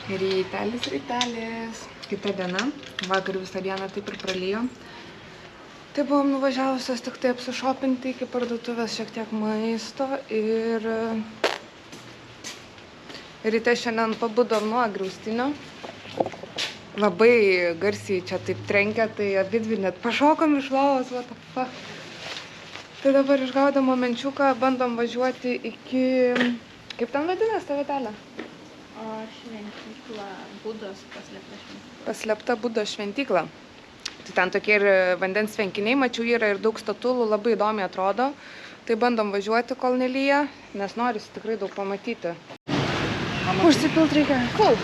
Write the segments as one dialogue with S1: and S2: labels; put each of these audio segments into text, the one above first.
S1: Rytelis, rytelis. Kita diena. Vakar visą dieną taip ir pralijo. Tai buvom nuvažiavusios tik tai apsišopinti iki parduotuvės šiek tiek maisto ir ryte šiandien pabudom nuo griaustinio. Labai garsiai čia taip trenkia, tai abidvi net pašokom iš lovos, what the fuck. Tai dabar išgaudom momenčiuką, bandom važiuoti iki... Kaip ten vadinasi ta vietelė?
S2: Šventykla, Budos paslėpta šventykla.
S1: Paslėpta Budos šventykla. Tai ten tokie ir vandens tvenkiniai, mačiau, yra ir daug statulų, labai įdomiai atrodo. Tai bandom važiuoti, kol nelyja, nes norisi tikrai daug pamatyti. Užsipilt reikia. Full.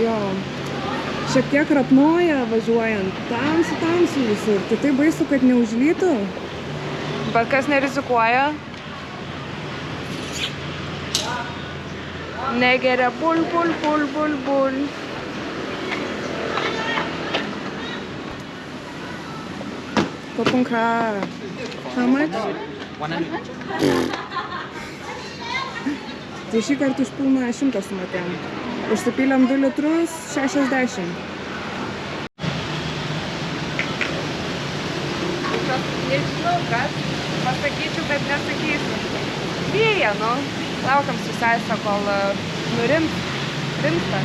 S1: Jo. Šiek tiek rapnoja važiuojant, tamsu visur. Tai taip baisu, kad neužlytų. Bet kas nerizikuoja, negeria bul. Papunkra. How much?
S3: 100.
S1: Tai šį kartą užpilną 100 sumatėm. Užsipylėm 2 litrus 60. Nežinau, kas. Pasakyčiau, bet nesakysiu. Lyja, nu. Laukiam su sesę, kol rimsta.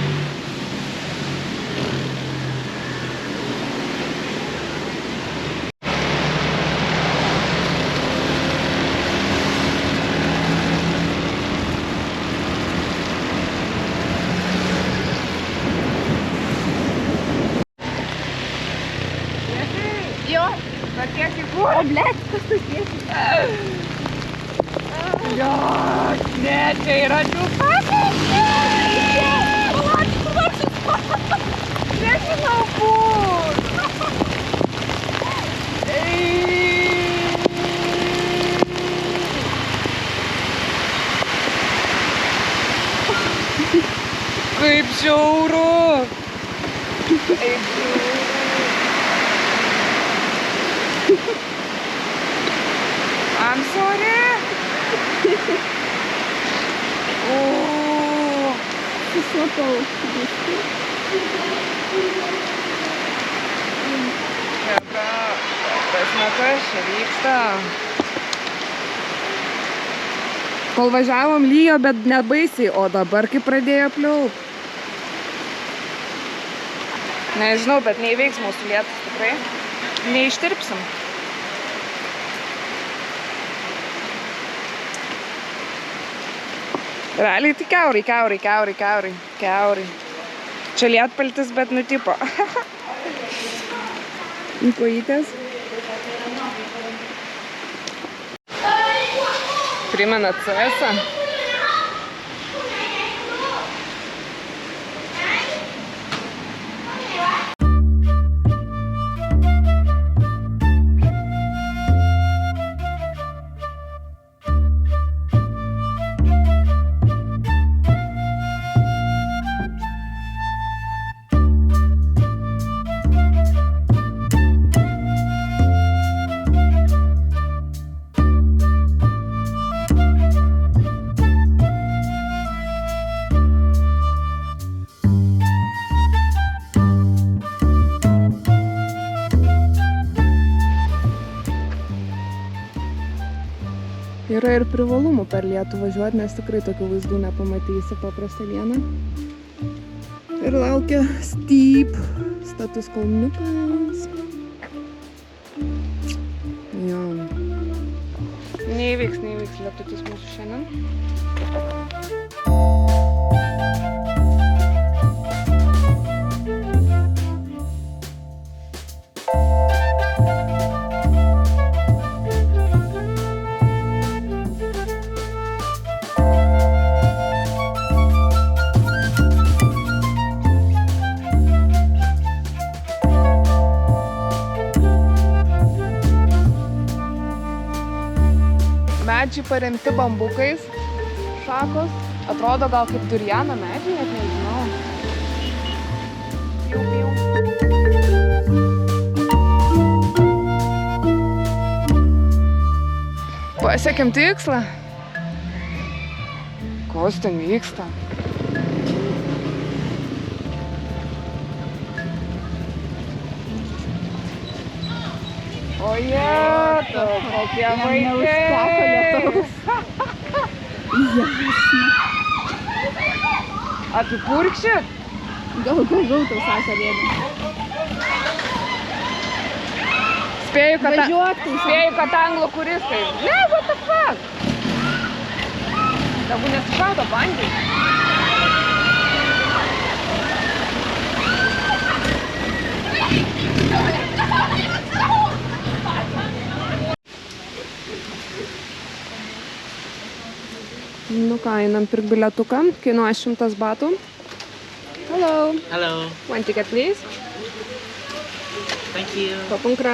S2: Jo,
S1: Bet kiek į kur?
S2: o blėt, kas tu tiesi?
S1: Jo, ne, čia yra džiukas. Nežinau, kur. Kaip žiauru. I'm sorry.
S2: Susapau.
S1: Kas čia vyksta? Kol važiavom lyjo, bet nebaisiai, o dabar kai pradėjo pliaupt. Nežinau, bet neįveiks mūsų lietus tikrai. Neištirpsim. Realiai tai kiaurai. Čia lietpaltis, bet nutipo. Kojytės. Primena CS-ą. Yra ir privalumų per lietų važiuoti, nes tikrai tokių vaizdų nepamatysi paprastą dieną. Ir laukia steep status kalniukas. Jo. Neįvyks lietutis mūsų šiandien. Medžiai paremti bambukais, šakos. Atrodo gal kaip duriano medžiai, net nežinau. Pasiekėm tikslą. Kas ten vyksta? O jetu, kokie vaikai. Apipurkšit?
S2: Gau, tau sako vėlė.
S1: Spėju, kad anglų kuristai. Ne, what the fuck? Dabu nesušaudo bandį. Nu ką, einam pirk bilietuką, kainuoja 100 batų. Hello.
S3: Hello.
S1: One ticket, please.
S3: Thank you.
S1: Papunkra.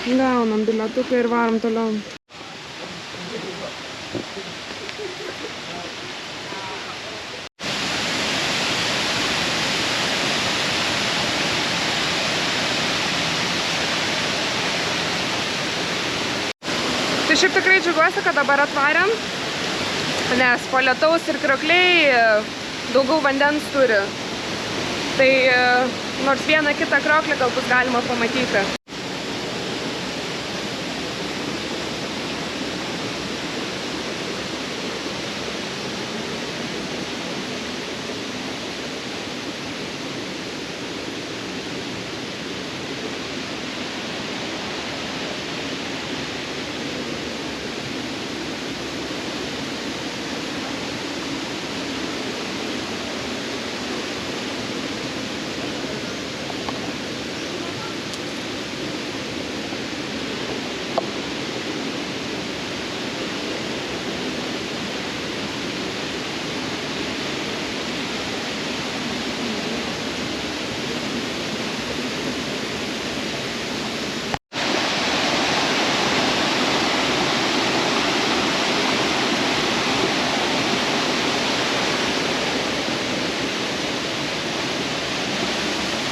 S1: Gaunam bilietuką ir varom toliau. Tai šiaip tikrai džiaugiuosi, kad dabar atvarėm, nes po lietaus ir kriokliai daugiau vandens turi. Tai nors vieną kitą krioklį gal bus galima pamatyti.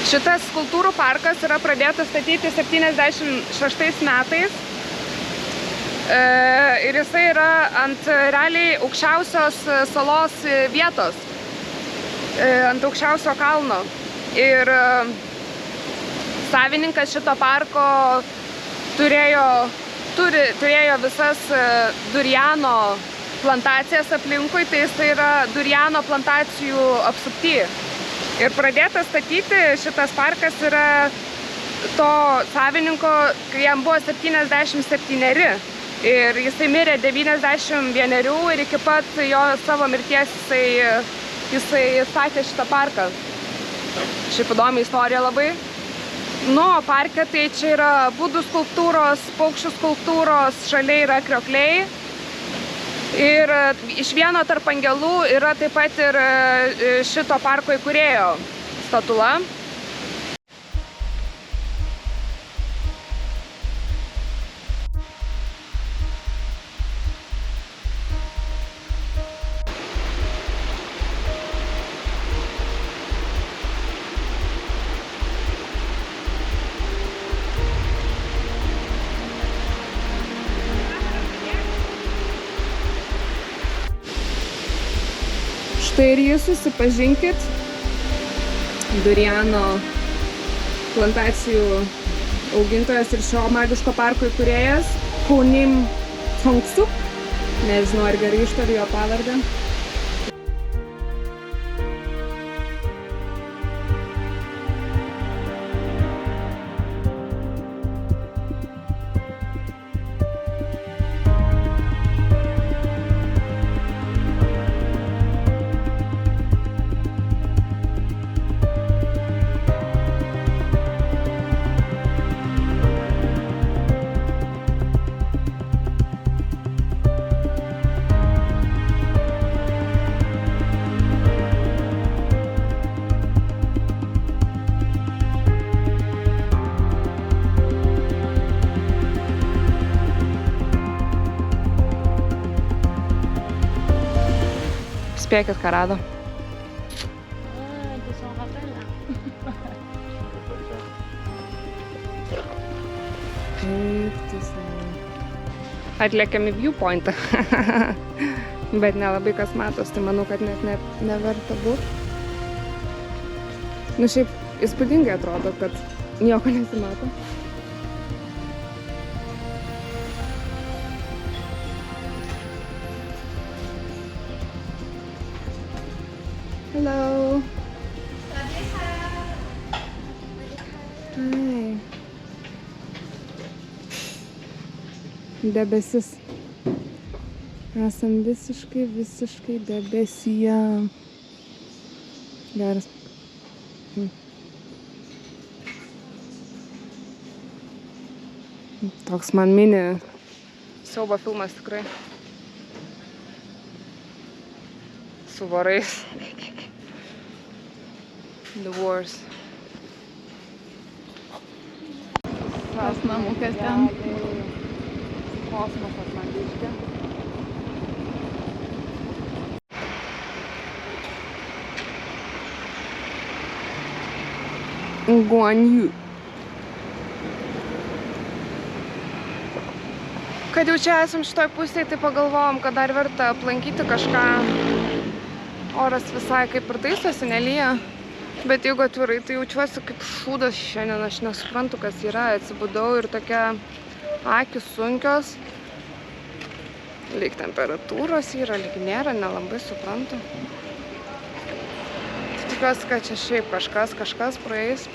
S1: Šitas skulptūrų parkas yra pradėtas statyti 76 metais ir jisai yra ant realiai aukščiausios salos vietos, ant aukščiausio kalno. Ir savininkas šito parko turėjo visas duriano plantacijas aplinkui, tai jisai yra duriano plantacijų apsupty. Ir pradėtas statyti šitas parkas yra to savininko, kai jam buvo 77. Ir jisai mirė 91 ir iki pat jo savo mirties jisai statė šitą parką. Šiaip įdomi istorija labai. Nu, parke tai čia yra būdų skulptūros, paukščių skulptūros, šalia yra kriokliai. Ir iš vieno tarp angelų yra taip pat ir šito parko įkūrėjo statula. Štai ir jūs susipažinkit, duriano plantacijų augintojas ir šio magiško parko įkūrėjas Kaunim Tongsuk. Nežinau, ar gerai ištariu jo pavardę. Spėkit, ką rado. Kaip tu savo. Atlėkiam į viewpointą. Bet nelabai kas matos, tai manau, kad net neverta būt. Nu šiaip įspūdingai atrodo, kad nieko nesimato. Hello. Hi. Debesis. Esam visiškai debesyje. Geras. Toks man mini siaubo filmas tikrai. Su vorais. The Wars.
S2: Tas namukas ten.
S1: Kosmosas man biškė. Guan Yu. Kad jau čia esam šitoj pusėje, tai pagalvojom, kad dar verta aplankyti kažką. Oras visai kaip ir taisosi, nelyja. Bet jeigu atvirai, tai jaučiuosi kaip šūdas šiandien, aš nesuprantu, kas yra. Atsibudau ir tokia akys sunkios. Lyg temperatūros yra, lyg nėra, nelabai suprantu. Tikiuosi, kad čia šiaip kažkas praeis.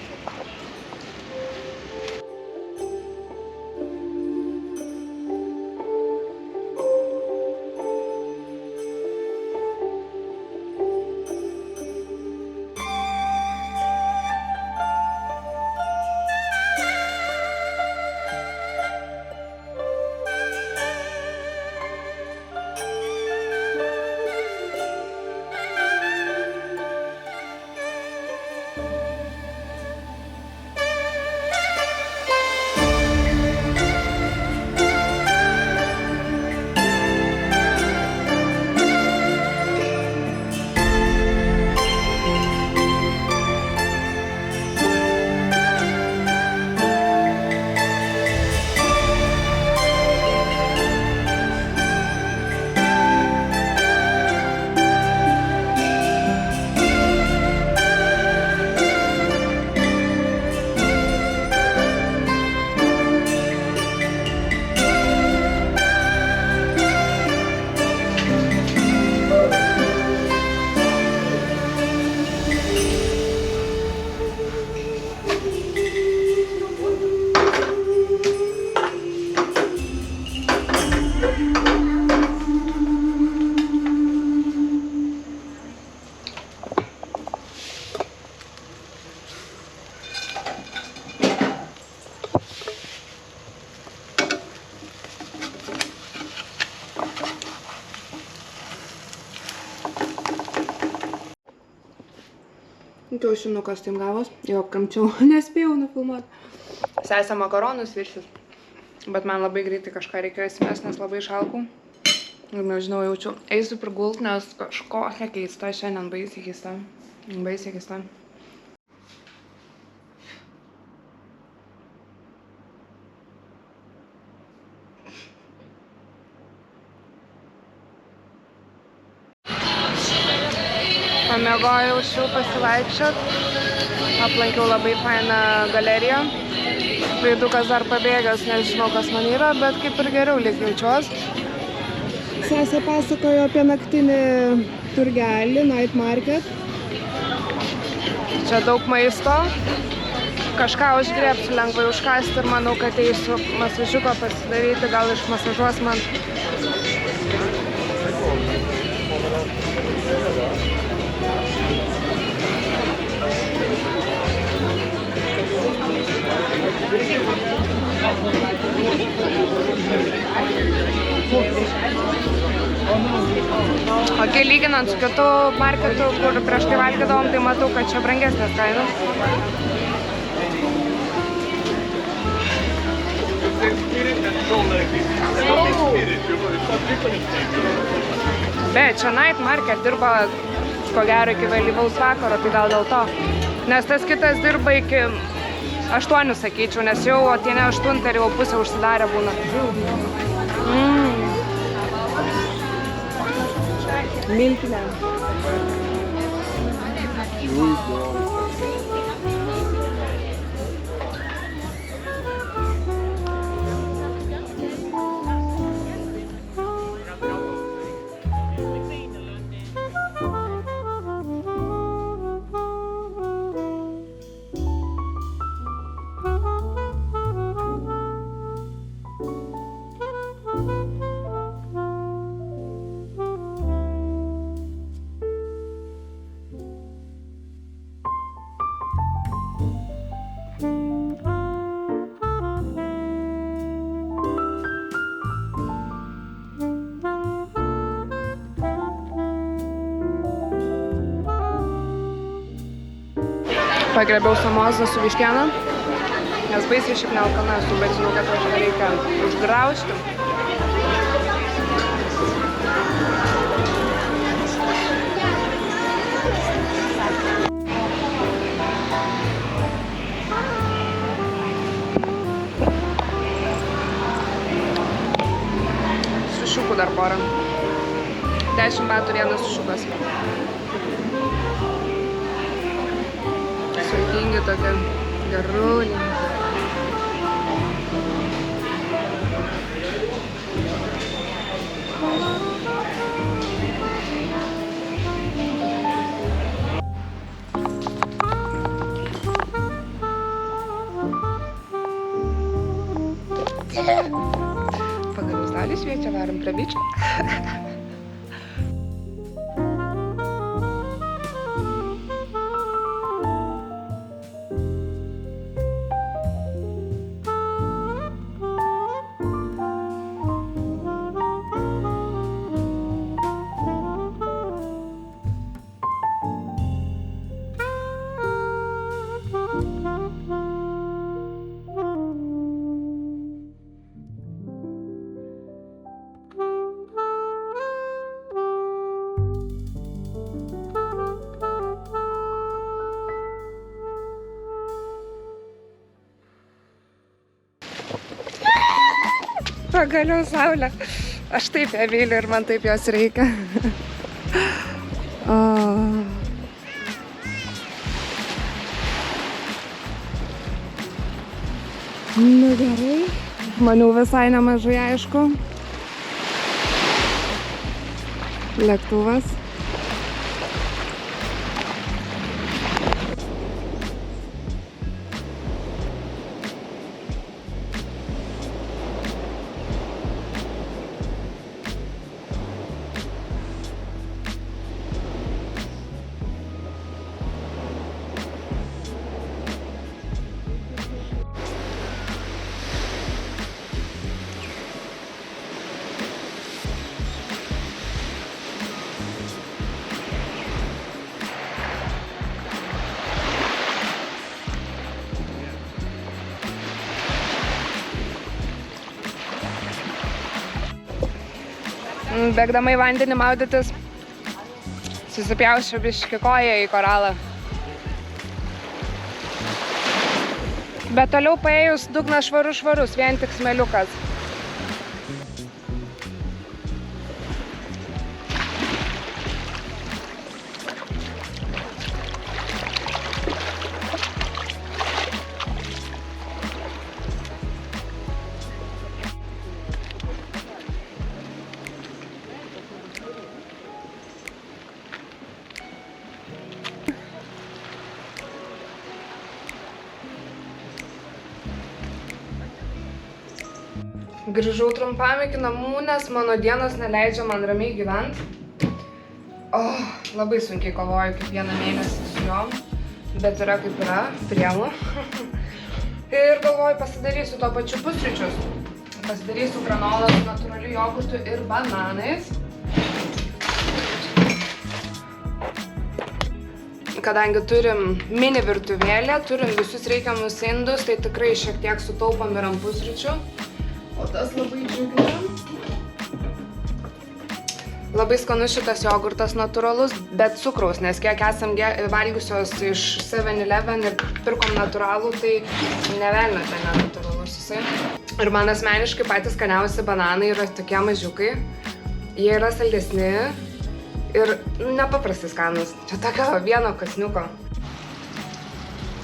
S1: Kiaušinukas taip gavos, jau apkamčiau, nespėjau nufilmuoti. Sesė makaronus viršis, bet man labai greitai kažką reikėjo įsimest, nes labai šalkau. Ir nežinau, jaučiu, eisiu prigult, nes kažkokia keista šiandien, baisiai keista. Baisiai keista. Pamiegojau šiau pasivaikščiot, aplankiau labai fainą galeriją. Veidukas dar pabėgęs, nežinau kas man yra, bet kaip ir geriau lyg jaučiuos. Sesė pasakojo apie naktinį turgelį, night market. Čia daug maisto. Kažką užgriebsiu, lengvai užkasti ir manau, kad eisiu masažiuko pasidaryti, gal išmasažuos man. O kai lyginant su kitų marketų, kur prieš tai valgydavom, tai matau, kad čia brangesnės kainos. Bet čia night market dirba, ko gero, iki vėlyvaus vakaro, tai gal dėl to. Nes tas kitas dirba iki 8, sakyčiau, nes jau atėnė 8 ir jau pusė užsidarę būna. Miltinė. Pagrėbiau samozą su vištiena, nes baisiai šiaip nealkana esu, bet žinau, kad aš reikia užgraužti. Sušiukų dar porą. 10 metų vienas sušiukas. Sultingi tokie geruliai. Pagaliau saulė šviečia, varom prie bičio. Pagaliau saulė. Aš taip ją myliu ir man taip jos reikia. Nu gerai. Žmonių visai nemažai, aišku. Lėktuvas. Bėgdama į vandenį maudytis, susipjausčiau biškį koją į koralą. Bet toliau paėjus dugnas švarus, vien tik smėliukas. Grįžau trumpam iki namų, nes mano dienos neleidžia man ramiai gyventi. Labai sunkiai kovoju kiekvieną mėnesį su jom, bet yra kaip yra, priemu. Ir galvoju, pasidarysiu tuo pačiu pusryčius. Pasidarysiu granolą su natūraliu jogurtu ir bananais. Kadangi turim mini virtuvėlę, turim visus reikiamus indus, tai tikrai šiek tiek sutaupam ir ant pusryčių. O tas labai džiugina. Labai skanus šitas jogurtas natūralus, bet cukraus, nes kiek esam valgiusios iš 7-Eleven ir pirkom natūralų, tai nevelnio tai nenatūralus jisai. Ir man asmeniškai patys skaniausi bananai yra tokie mažiukai. Jie yra saldesni ir nepaprastai skanus. Čia tokio vieno kasniuko.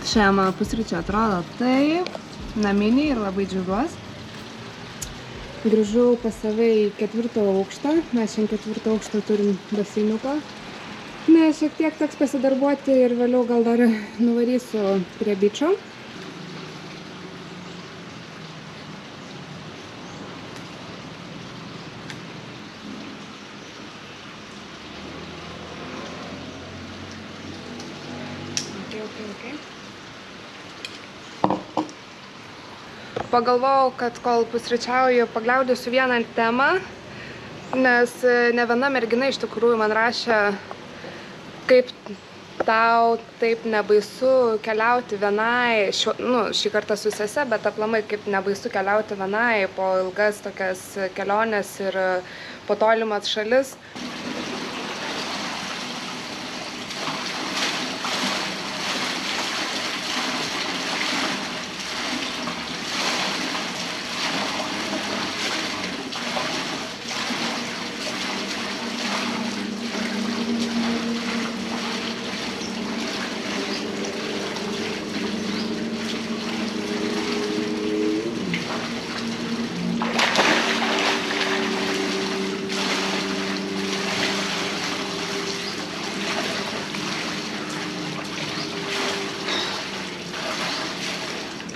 S1: Šiandien mano pusryčiai atrodo taip, naminiai ir labai džiaugiuosi. Grįžau pas save į 4. aukštą, mes šiandien 4. aukštą turim baseiniuką. Nes šiek tiek teks pasidarbuoti ir vėliau gal dar nuvarysiu prie bičo. Okay. Pagalvojau, kad kol pusryčiauju, pagliaudysiu vieną temą, nes ne viena mergina iš tikrųjų man rašė, kaip tau taip nebaisu keliauti vienai, šį kartą su sese, bet aplamai kaip nebaisu keliauti vienai po ilgas tokias keliones ir po tolimas šalis.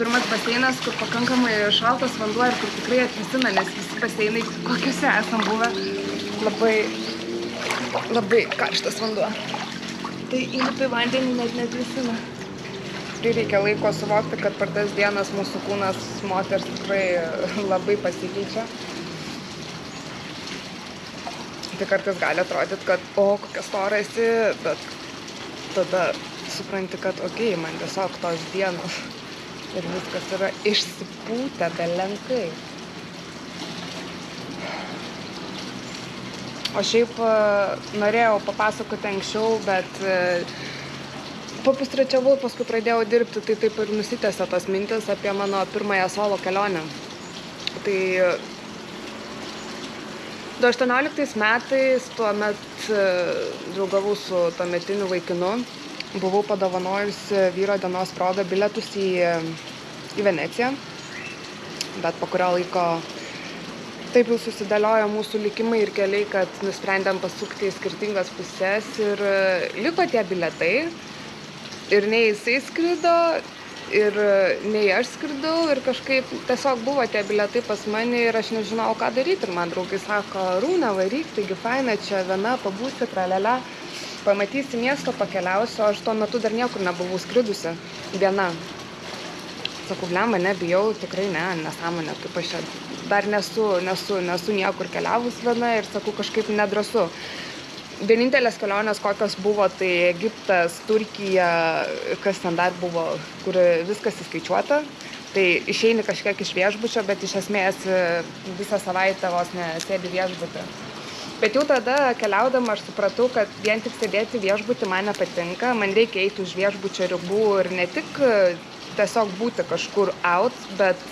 S1: Pirmas baseinas, kur pakankamai šaltas vanduo ir kur tikrai atvėsina, nes visi baseinai, kokiuose esam buvę, labai karštas vanduo. Tai įlipi vandenį net neatvėsina. Prireikia laiko suvokti, kad per tas dienas mūsų kūnas moters tikrai labai pasikeičia. Tai kartais gali atrodyti, kad kokia stora esi, bet tada supranti, kad man tiesiog tos dienos. Ir viskas yra išsipūtę belenkai. O šiaip norėjau papasakoti anksčiau, bet papustrečiavau, paskui pradėjau dirbti, tai taip ir nusitęsė tos mintis apie mano pirmąją solo kelionę. Tai 2018 metais tuomet draugavau su tuometiniu vaikinu. Buvau padovanojusi vyro dienos proga bilietus į Veneciją, bet po kurio laiko taip jau susidėliojo mūsų likimai ir keliai, kad nusprendėm pasukti į skirtingas puses ir liko tie bilietai. Ir nei jisai skrido, ir nei aš skridau, ir kažkaip tiesiog buvo tie bilietai pas mane ir aš nežinau, ką daryti. Ir man draugai sako, Rūna, varyk, taigi faina, čia viena pabūsi, tralele. Pamatysi miesto, pakeliausiu, o aš tuo metu dar niekur nebuvau skridusi, viena. Sakau, blemba, nebijau, tikrai ne, nesąmonė, kaip aš dar nesu niekur keliavus viena ir sakau, kažkaip nedrąsu. Vienintelės kelionės kokios buvo, tai Egiptas, Turkija, kas ten dar buvo, kur viskas įskaičiuota. Tai išeini kažkiek iš viešbučio, bet iš esmės visą savaitę vos nesėdi viešbutį. Bet jau tada keliaudama aš supratau, kad vien tik sėdėti viešbutį man nepatinka, man reikia eiti už viešbučio ribų ir ne tik tiesiog būti kažkur out, bet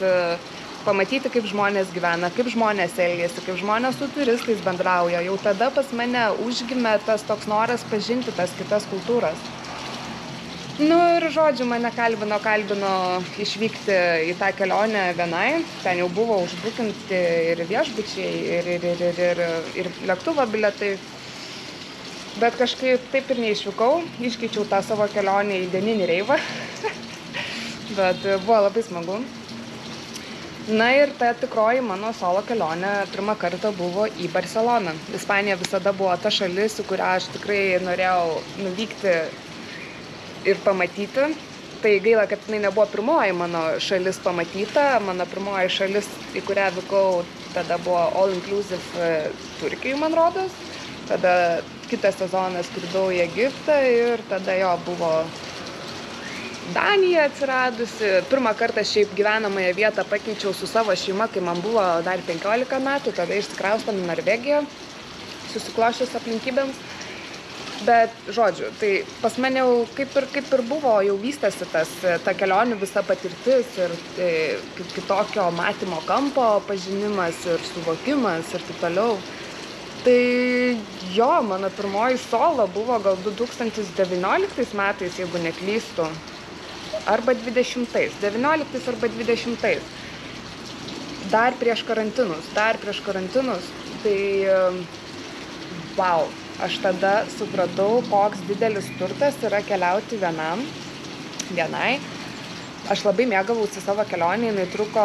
S1: pamatyti, kaip žmonės gyvena, kaip žmonės elgiasi, kaip žmonės su turistais bendrauja. Jau tada pas mane užgimė tas toks noras pažinti tas kitas kultūras. Ir žodžiu, mane kalbino išvykti į tą kelionę vienai. Ten jau buvo užbukinti ir viešbučiai, ir lėktuvo bilietai. Bet kažkaip taip ir neišvykau. Iškeičiau tą savo kelionę į dieninį reivą. Bet buvo labai smagu. Ir ta tikroji mano solo kelionė pirmą kartą buvo į Barceloną. Ispanija visada buvo ta šalis, į kurią aš tikrai norėjau nuvykti ir pamatyti. Tai gaila, kad jinai nebuvo pirmoji mano šalis pamatyta. Mano pirmoji šalis, į kurią vykau, tada buvo all inclusive Turkijai, man rodos. Tada kitą sezoną skridau į Egiptą ir tada buvo Danija atsiradusi. Pirmą kartą šiaip gyvenamąją vietą pakeičiau su savo šeima, kai man buvo dar 15 metų. Tada išsikraustėm į Norvegiją, susikloščius aplinkybėms. Bet, žodžiu, tai pas mane jau kaip ir buvo, jau vystėsi ta kelionių visa patirtis ir kitokio matymo kampo pažinimas ir suvokimas ir taip toliau. Tai jo, mano pirmoji solo buvo gal 2019 metais, jeigu neklystu. Arba 20. 19 arba 20. Dar prieš karantinus. Tai wow, aš tada supratau, koks didelis turtas yra keliauti vienai. Aš labai mėgavausi savo kelionę, jinai truko,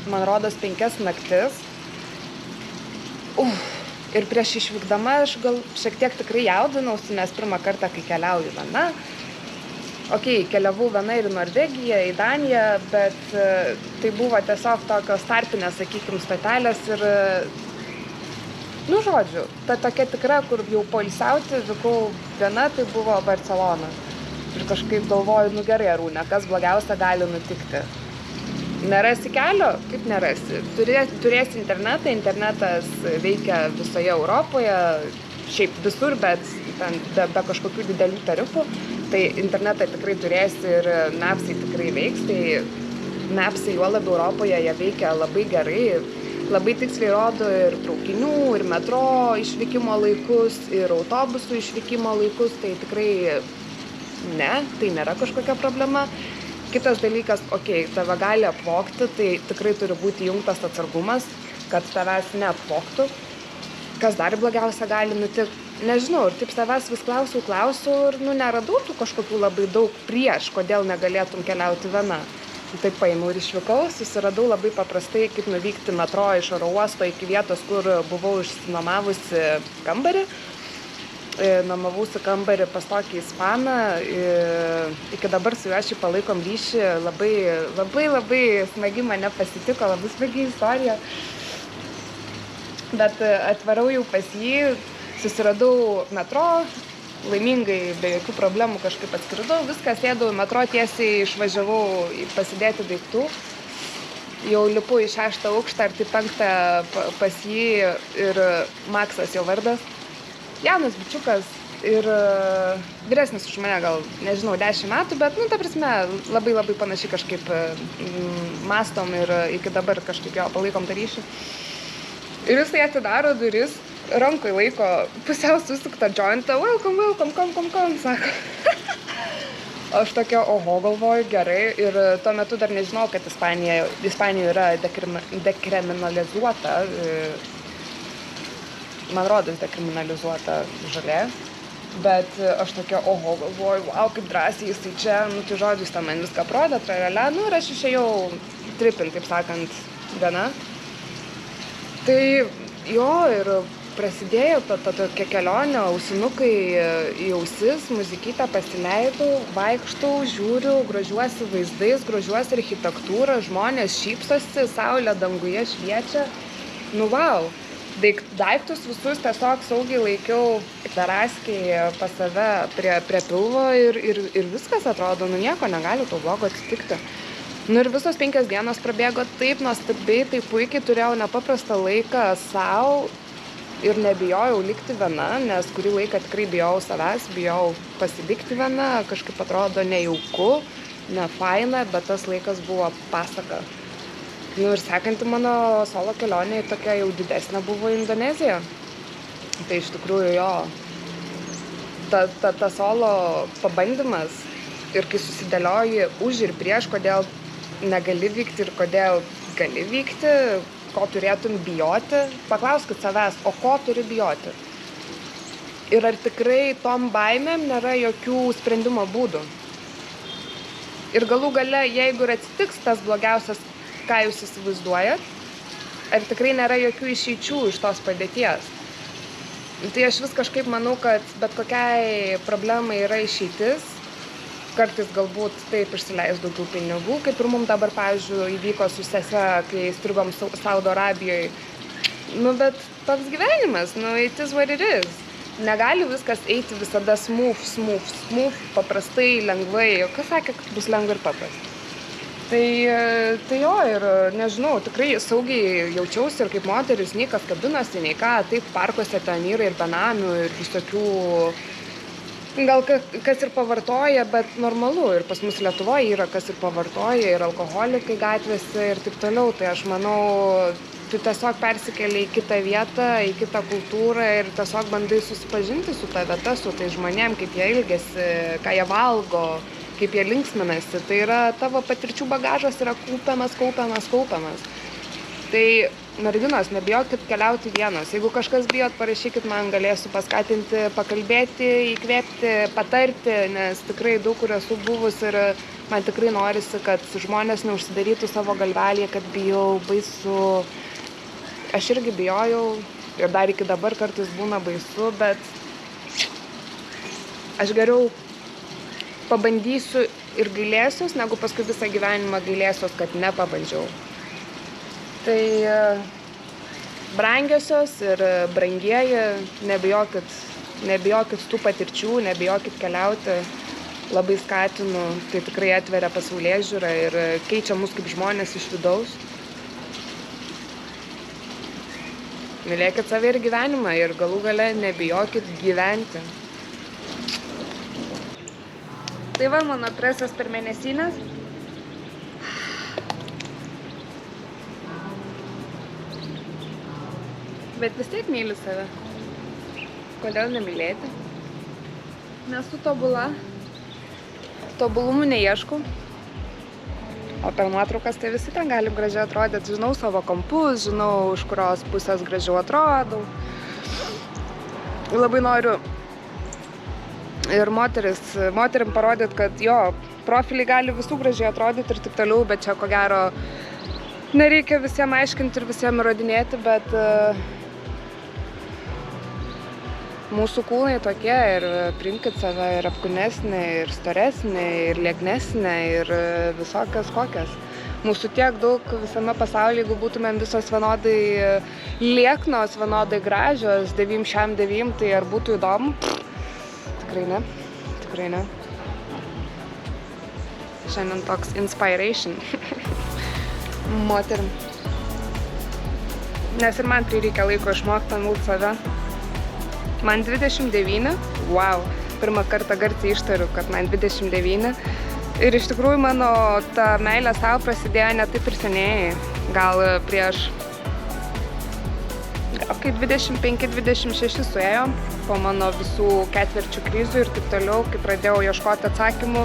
S1: man rodos, 5 naktis. Ir prieš išvykdama aš gal šiek tiek tikrai jaudinausi, nes pirmą kartą, kai keliauju viena. Keliavau viena ir į Norvegiją, į Daniją, bet tai buvo tiesiog tokios tarpinės, sakykime, stotelės ir, žodžiu, ta tokia tikra, kur jau poilsiauti, vykau viena, tai buvo Barcelona. Ir kažkaip galvoju, gerai, Arūne, kas blogiausia gali nutikti. Nerasi kelio? Kaip nerasi? Turėsi internetą, internetas veikia visoje Europoje, šiaip visur, bet ten be kažkokių didelių tarifų. Tai internetą tikrai turėsi ir Mapsai tikrai veiks, tai Mapsai juo labiau Europoje jie veikia labai gerai, labai tiksliai rodo ir traukinių, ir metro išvykimo laikus, ir autobusų išvykimo laikus, tai tikrai tai nėra kažkokia problema. Kitas dalykas, tave gali apvogti, tai tikrai turi būti įjungtas atsargumas, kad tavęs neapvogtų. Kas dar blogiausia gali nutikti? Nežinau, ir taip savęs vis klausiau ir neradau tų kažkokių labai daug prieš, kodėl negalėtum keliauti viena. Taip paėmiau ir išvykau, susiradau labai paprastai, kaip nuvykti metro iš oro uosto iki vietos, kur buvau išsinuomavusi kambarį. Nuomavausi kambarį pas tokį ispaną, iki dabar su juo šiaip palaikom ryšį, labai smagi mane pasitiko, labai smagi istorija. Bet atvarau jau pas jį, susiradau metro, laimingai, be jokių problemų kažkaip atskridau, viską sėdau metro, tiesiai išvažiavau pasidėti daiktų. Jau lipu į 6 aukštą ar tai 5 pas jį ir Maksas jo vardas. Jaunas bičiukas ir vyresnis už mane gal, nežinau, 10 metų, bet, ta prasme, labai panašiai kažkaip mastom ir iki dabar kažkaip jo palaikom tą ryšį. Ir jisai atidaro duris, rankoj laiko pusiau susuktą jointą, welcome, come, sako. Aš tokia, galvoju, gerai, ir tuo metu dar nežinau, kad Ispanijoje yra dekriminalizuota, man rodos dekriminalizuota žolė, bet aš tokia, galvoju, kaip drąsiai jisai čia, tai žodžiu, jis man viską prodė, tralelė, ir aš išėjau tripint, taip sakant, viena. Tai jo, ir prasidėjo ta tokia kelionė, ausinukai į ausis, muzikytę pasileidau, vaikštau, žiūriu, grožiuosi vaizdais, grožiuosi architektūrą, žmonės šypsosi, saulė danguje šviečia, wow. Daiktus visus tiesiog saugiai laikiau teraskėje pas save prie pilvo ir viskas atrodo, nieko negali to blogo atsitikti. Ir visos 5 dienos prabėgo taip nuostabiai, taip puikiai, turėjau nepaprastą laiką savo ir nebijojau likti viena, nes kurį laiką tikrai bijojau savęs, bijojau pasilikti viena, kažkaip atrodo nejauku, nefaina, bet tas laikas buvo pasaka. Ir sekanti mano solo kelionė tokia jau didesnė buvo Indonezija. Tai iš tikrųjų jo, ta solo pabandymas ir kai susidėlioji už ir prieš, kodėl negali vykti ir kodėl gali vykti, ko turėtum bijoti, paklauskit savęs, o ko turi bijoti? Ir ar tikrai tom baimėm nėra jokių sprendimo būdų? Ir galų gale, jeigu ir atsitiks tas blogiausias, ką jūs įsivaizduojat, ar tikrai nėra jokių išeičių iš tos padėties. Tai aš vis kažkaip manau, kad bet kokiai problemai yra išeitis, kartais galbūt taip išsileis daugiau pinigų, kaip ir mums dabar, pavyzdžiui, įvyko su sese, kai strigom Saudo Arabijoje. Bet toks gyvenimas, it is what it is. Negali viskas eiti visada smooth, paprastai, lengvai. Kas sakė, kad bus lengva ir paprasta? Tai jo, ir nežinau, tikrai saugiai jaučiausi ir kaip moteris, nei kas kabinosi, nei ką, taip parkuose ten yra ir benamių, ir visokių, gal kas ir pavartoja, bet normalu, ir pas mus Lietuvoje yra kas ir pavartoja, ir alkoholikai gatvėse ir taip toliau, tai aš manau, tu tiesiog persikeli į kitą vietą, į kitą kultūrą ir tiesiog bandai susipažinti su ta vieta, su tai žmonėm, kaip jie ilgesi, ką jie valgo, kaip jie linksminasi. Tai yra tavo patirčių bagažas yra kaupiamas. Tai merginos, nebijokit keliauti vienos. Jeigu kažkas bijot, parašykit man, galėsiu paskatinti, pakalbėti, įkvėpti, patarti, nes tikrai daug kur esu buvus ir man tikrai norisi, kad žmonės neužsidarytų savo galvelėje, kad bijau, baisu. Aš irgi bijojau ir dar iki dabar kartais būna baisu, bet aš geriau pabandysiu ir gailėsiuos, negu paskui visą gyvenimą gailėsiuos, kad nepabandžiau. Tai brangiosios ir brangieji, nebijokit tų patirčių, nebijokit keliauti. Labai skatinu, tai tikrai atveria pasaulėžiūrą ir keičia mus kaip žmonės iš vidaus. Mylėkit save ir gyvenimą ir galų gale nebijokit gyventi. Tai va mano presas per mėnesinės. Bet vis tiek myliu save. Kodėl nemylėti? Nesu tobula. Tobulumų neieškau. O per nuotraukas tai visi ten galim gražiai atrodyti. Žinau savo kampus, žinau, iš kurios pusės gražiau atrodau. Labai noriu ir moterim parodyti, kad jo, profiliai gali visų gražiai atrodyti ir taip toliau, bet čia ko gero nereikia visiems aiškinti ir visiems įrodinėti, bet mūsų kūnai tokie ir priimkit save ir apkūnesnį, ir storesnį, ir lieknesnį, ir visokias kokias. Mūsų tiek daug visame pasaulyje, jeigu būtumėm visos vienodai lieknos, vienodai gražios, 9 tai ar būtų įdomu? Tikrai ne. Šiandien toks inspiration moterim. Nes ir man prireikia laiko išmokti pamilti save. Man 29, wow, pirmą kartą garsiai ištariu, kad man 29. Ir iš tikrųjų mano ta meilė savo prasidėjo ne taip ir seniai, gal prieš kai 25-26 suėjo, po mano visų ketvirčių krizių ir taip toliau, kai pradėjau ieškoti atsakymų,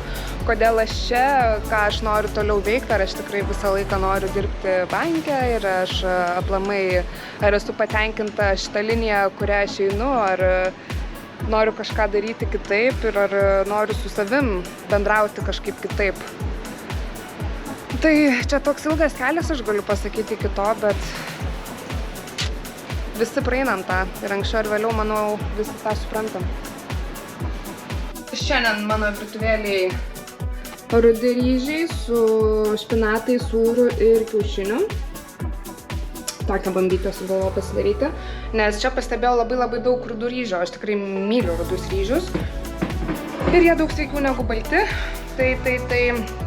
S1: kodėl aš čia, ką aš noriu toliau veikti, ar aš tikrai visą laiką noriu dirbti banke ir aš aplamai, ar esu patenkinta šitą liniją, kurią aš einu, ar noriu kažką daryti kitaip ir ar noriu su savim bendrauti kažkaip kitaip. Tai čia toks ilgas kelias, aš galiu pasakyti iki to, bet visi praeinam tą ir anksčiau ar vėliau, manau, visi tą suprantam. Šiandien mano virtuvėliai rudi ryžiai su špinatai, sūriu ir kiaušiniu. Tokią bombytę sugalvojau pasidaryti, nes čia pastebėjau labai daug rudų ryžių. Aš tikrai myliu rudus ryžius ir jie daug sveikiau negu balti. Tai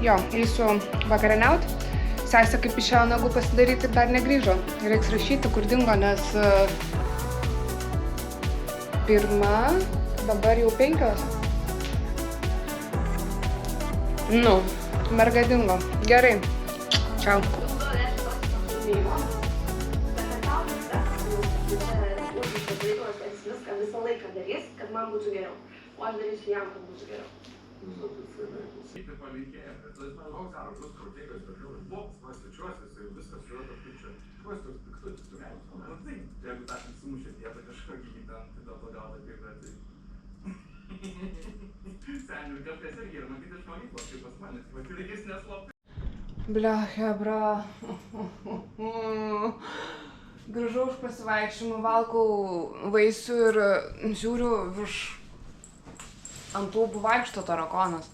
S1: jo, eisiu vakarieniauti. Sesė kaip išėjo nagų pasidaryti ir dar negrįžo. Reiks rašyti, kur dingo, nes pirma, dabar jau 5. Nu, merga dingo. Gerai. Čiau.
S3: Visą laiką darys, kad man būtų geriau. O aš darysiu jam, kad būtų geriau.
S4: Jeigu tą sumušė vietą kažkokį ten, tai dėl to gal taip yra tai. Senių kartais irgi yra matyti iš mokyklos, kaip pas manęs, bet reikės neslapti.
S1: Bля, hebra. Grįžau už pasivaikščiojimą, valgau vaisių ir žiūriu virš ant lūpų vaikšto tarakonas.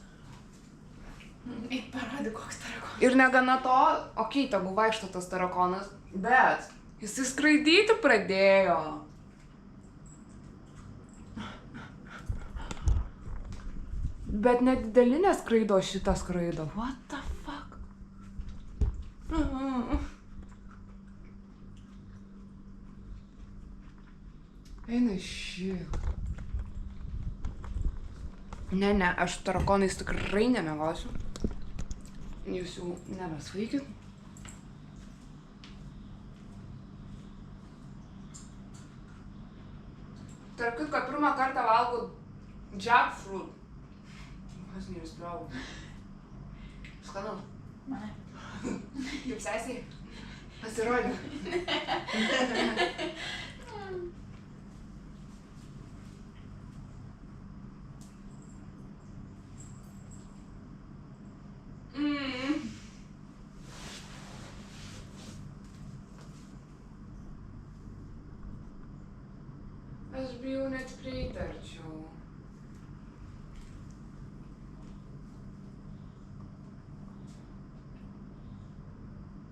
S2: Eik parodyk, koks tarakonas.
S1: Ir negana to, okei, tegu vaikšto tas tarakonas, bet jisai skraidyti pradėjo. Bet nedideli neskraido, šitą skraido. What the fuck? Eina šiek. Ne, aš tarakonais tikrai nemiegosiu. Jūs jau nebesvaikit. Tarp kitko, pirmą kartą valgau jackfruit. Aš neišspėjau. Skanu.
S2: Man.
S1: Kaip sesiai? Pasirodė. Aš bijau net pritarčiau.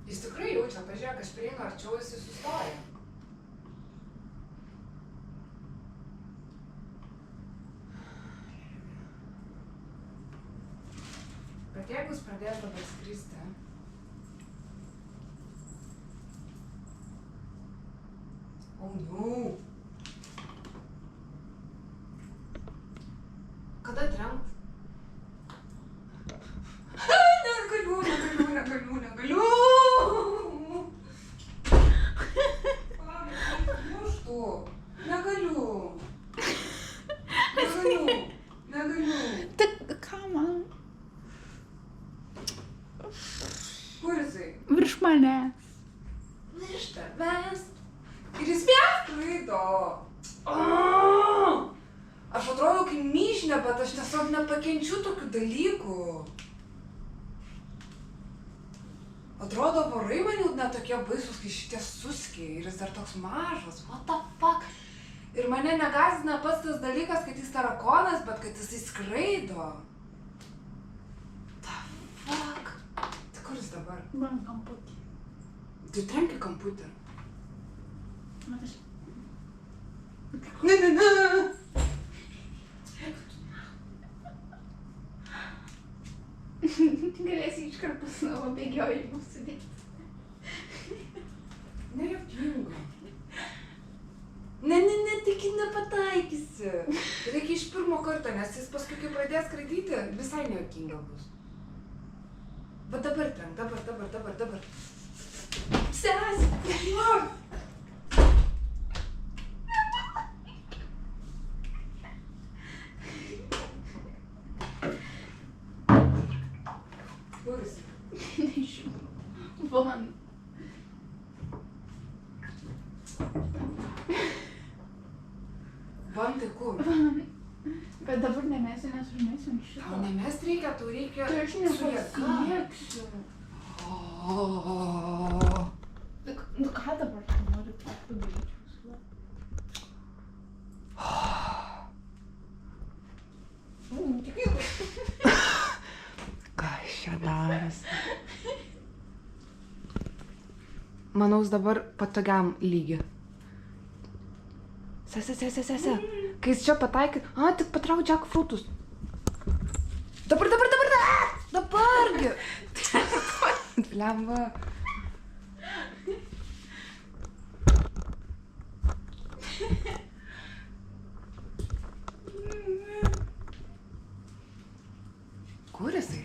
S1: Jis tikrai jaučia, pažiūrėk, aš prieinu arčiau, jis sustoja. Bet jeigu jis pradės dabar skristi... Oh no! Kada trenkt? Negaliu! Muštų. Negaliu.
S2: Tai ką man?
S1: Kur jisai?
S2: Virš manęs.
S1: Iš tavęs. Ir jis vėl skraido. Aš atrodo kaip myžnė, bet aš tiesiog nepakenčiu tokių dalykų. Atrodo, vorai man jau ne tokie baisus, kai šitie suskiai ir jis dar toks mažas. What the fuck? Ir mane negąsdina pats tas dalykas, kad jis tarakonas, bet kad jisai skraido. The fuck? Tai kur jis dabar?
S2: Man kamputį.
S1: Tai trenki kamputį.
S2: Matas.
S1: Ne.
S2: Galėsi iškart pas savo bėgiojimus sudėti.
S1: Nejuokinga. Ne, taigi nepataikysi. Reikia iš pirmo karto, nes jis paskui, kai pradės skraidyti, visai nejuokinga bus. Bet dabar trenk, dabar. Sesė! Kur jis?
S2: Nežinau. Van.
S1: Van tai kur?
S2: Bet dabar nemesiu, nes užmesiu šitą.
S1: Tau nemest reikia, tau reikia
S2: Tai aš
S1: su jėga.
S2: nepasieksiu. Nu ką dabar tu nori padaryti?
S1: Kas čia darosi? Manau, jis dabar patogiam lygi. Sese. Kai jis čia pataikė... Tik patrauk jackfruitus. Dabargi! Lemba. Kur jisai?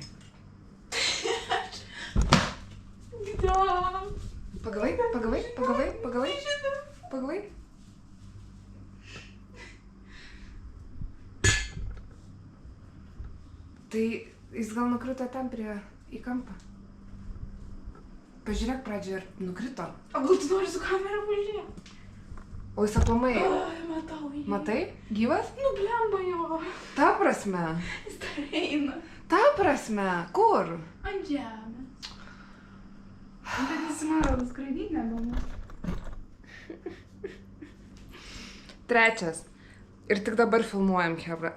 S1: Pagavai? Tai jis gal nukrito ten į kampą. Pažiūrėk pradžią ir nukrito.
S2: O gal tu nori su kamera pažiūrėti?
S1: O jis aplamai...
S2: Matau jį.
S1: Matai? Gyvas?
S2: Nu blemba jo.
S1: Ta prasme.
S2: Jis dar eina.
S1: Ta prasme. Kur?
S2: Ant žemės. Bet jis nori skraidyti negalima.
S1: Trečias. Ir tik dabar filmuojam, chebra.